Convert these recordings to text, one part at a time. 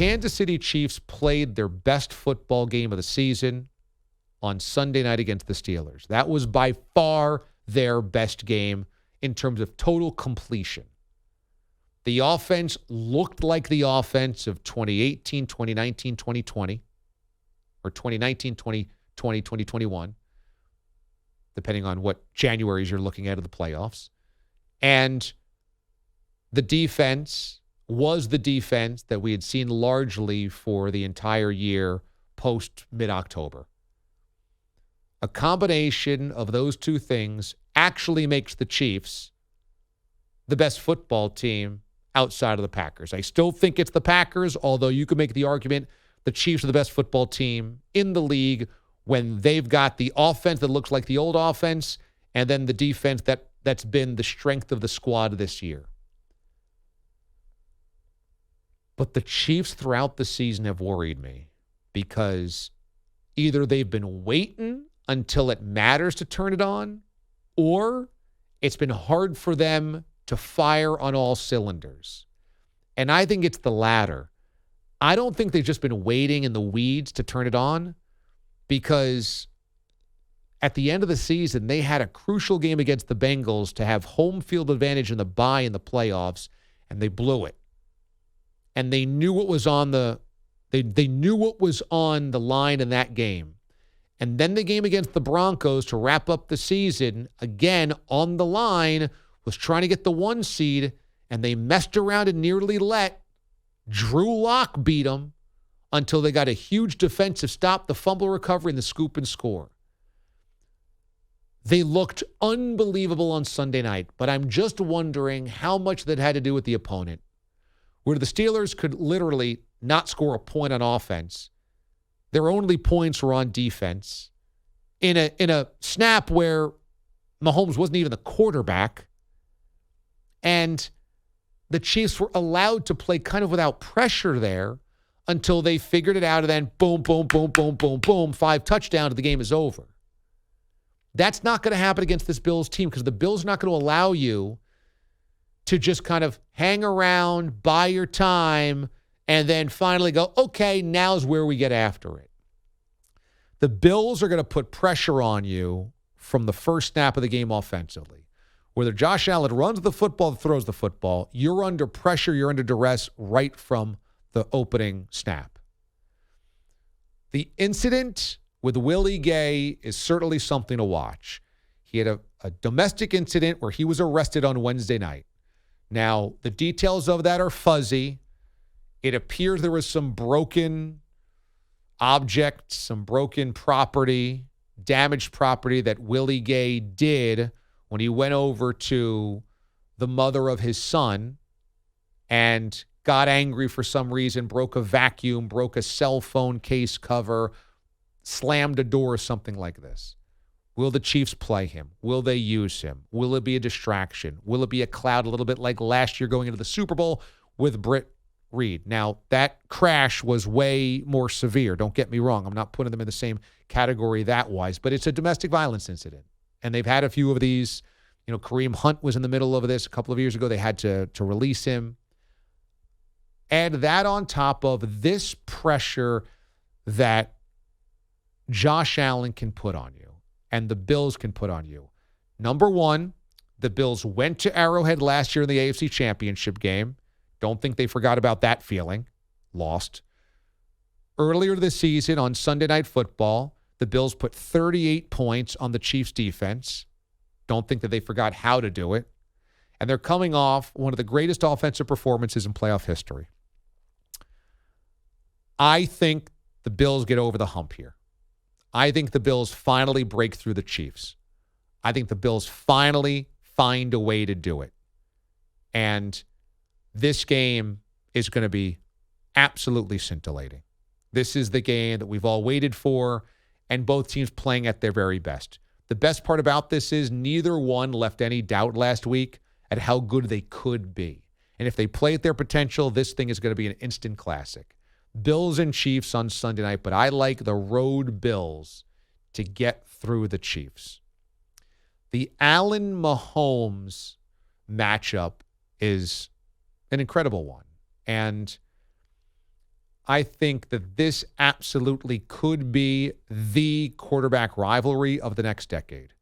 Kansas City Chiefs played their best football game of the season on Sunday night against the Steelers. That was by far their best game in terms of total completion. The offense looked like the offense of 2018, 2019, 2020, or 2019, 2020, 2021, depending on what Januaries you're looking at of the playoffs. And the defense was the defense that we had seen largely for the entire year post mid-October. A combination of those two things actually makes the Chiefs the best football team outside of the Packers. I still think it's the Packers, although you could make the argument the Chiefs are the best football team in the league when they've got the offense that looks like the old offense and then the defense that's been the strength of the squad this year. But the Chiefs throughout the season have worried me because either they've been waiting until it matters to turn it on, or it's been hard for them to fire on all cylinders. And I think it's the latter. I don't think they've just been waiting in the weeds to turn it on because at the end of the season, they had a crucial game against the Bengals to have home field advantage in the bye in the playoffs, and they blew it. And they knew what was on they knew what was on the line in that game. And then the game against the Broncos to wrap up the season, again, on the line, was trying to get the 1 seed, and they messed around and nearly let Drew Lock beat them until they got a huge defensive stop, the fumble recovery, and the scoop and score. They looked unbelievable on Sunday night, but I'm just wondering how much that had to do with the opponent. Where the Steelers could literally not score a point on offense. Their only points were on defense. In a snap where Mahomes wasn't even the quarterback, and the Chiefs were allowed to play kind of without pressure there until they figured it out, and then boom, boom, boom, boom, boom, boom, 5 touchdowns, the game is over. That's not going to happen against this Bills team because the Bills are not going to allow you to just kind of hang around, buy your time, and then finally go, okay, now's where we get after it. The Bills are going to put pressure on you from the first snap of the game offensively. Whether Josh Allen runs the football or throws the football, you're under pressure, you're under duress right from the opening snap. The incident with Willie Gay is certainly something to watch. He had a domestic incident where he was arrested on Wednesday night. Now, the details of that are fuzzy. It appears there was some broken object, some broken property, damaged property that Willie Gay did when he went over to the mother of his son and got angry for some reason, broke a vacuum, broke a cell phone case cover, slammed a door, something like this. Will the Chiefs play him? Will they use him? Will it be a distraction? Will it be a cloud a little bit like last year going into the Super Bowl with Britt Reed? Now, that crash was way more severe. Don't get me wrong. I'm not putting them in the same category that wise, but it's a domestic violence incident. And they've had a few of these. You know, Kareem Hunt was in the middle of this a couple of years ago. They had to release him. Add that on top of this pressure that Josh Allen can put on you and the Bills can put on you. Number one, the Bills went to Arrowhead last year in the AFC Championship game. Don't think they forgot about that feeling. Lost. Earlier this season on Sunday Night Football, the Bills put 38 points on the Chiefs' defense. Don't think that they forgot how to do it. And they're coming off one of the greatest offensive performances in playoff history. I think the Bills get over the hump here. I think the Bills finally break through the Chiefs. I think the Bills finally find a way to do it. And this game is going to be absolutely scintillating. This is the game that we've all waited for, and both teams playing at their very best. The best part about this is neither one left any doubt last week at how good they could be. And if they play at their potential, this thing is going to be an instant classic. Bills and Chiefs on Sunday night, but I like the road Bills to get through the Chiefs. The Allen-Mahomes matchup is an incredible one. And I think that this absolutely could be the quarterback rivalry of the next decade.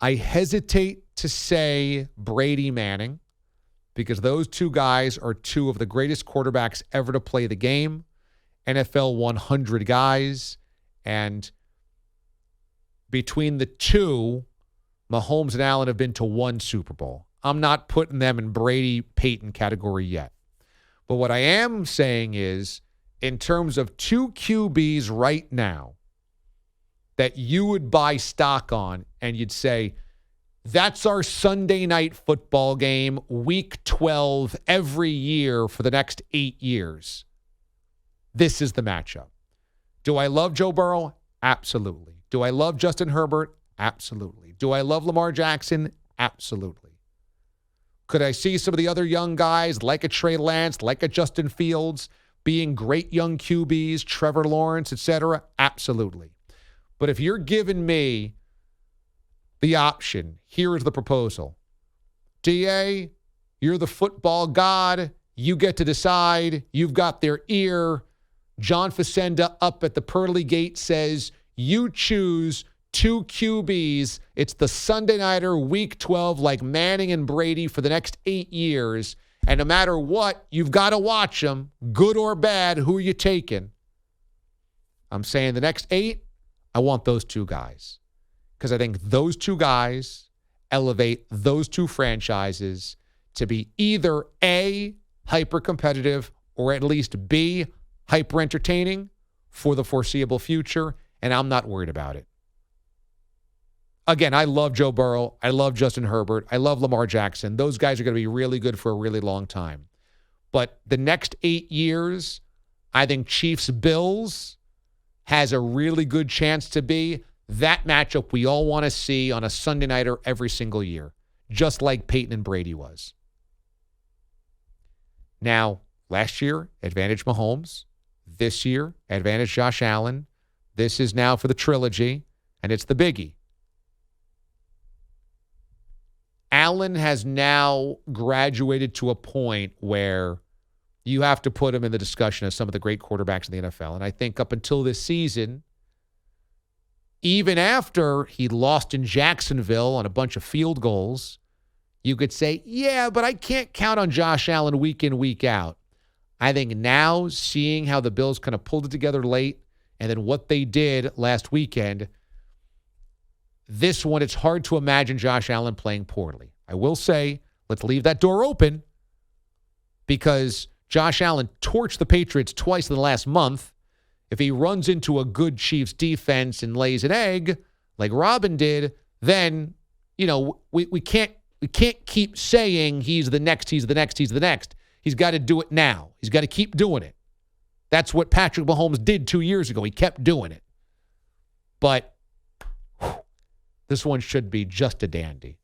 I hesitate to say Brady Manning because those two guys are two of the greatest quarterbacks ever to play the game, NFL 100 guys, and between the two, Mahomes and Allen have been to one Super Bowl. I'm not putting them in Brady-Peyton category yet. But what I am saying is, in terms of two QBs right now that you would buy stock on and you'd say, that's our Sunday night football game, week 12, every year for the next 8 years. This is the matchup. Do I love Joe Burrow? Absolutely. Do I love Justin Herbert? Absolutely. Do I love Lamar Jackson? Absolutely. Could I see some of the other young guys like a Trey Lance, like a Justin Fields, being great young QBs, Trevor Lawrence, etc.? Absolutely. But if you're giving me the option, here is the proposal. D.A., you're the football god. You get to decide. You've got their ear. John Facenda up at the pearly gate says, you choose two QBs. It's the Sunday Nighter, Week 12, like Manning and Brady for the next 8 years. And no matter what, you've got to watch them, good or bad. Who are you taking? I'm saying the next 8, I want those two guys. Because I think those two guys elevate those two franchises to be either A, hyper-competitive, or at least B, hyper-entertaining for the foreseeable future, and I'm not worried about it. Again, I love Joe Burrow. I love Justin Herbert. I love Lamar Jackson. Those guys are going to be really good for a really long time. But the next 8 years, I think Chiefs-Bills has a really good chance to be that matchup we all want to see on a Sunday nighter every single year, just like Peyton and Brady was. Now, last year, advantage Mahomes. This year, advantage Josh Allen. This is now for the trilogy, and it's the biggie. Allen has now graduated to a point where you have to put him in the discussion of some of the great quarterbacks in the NFL. And I think up until this season, even after he lost in Jacksonville on a bunch of field goals, you could say, yeah, but I can't count on Josh Allen week in, week out. I think now, seeing how the Bills kind of pulled it together late and then what they did last weekend, this one, it's hard to imagine Josh Allen playing poorly. I will say, let's leave that door open because Josh Allen torched the Patriots twice in the last month. If he runs into a good Chiefs defense and lays an egg like Robin did, then, we can't keep saying he's the next. He's got to do it now. He's got to keep doing it. That's what Patrick Mahomes did 2 years ago. He kept doing it. But this one should be just a dandy.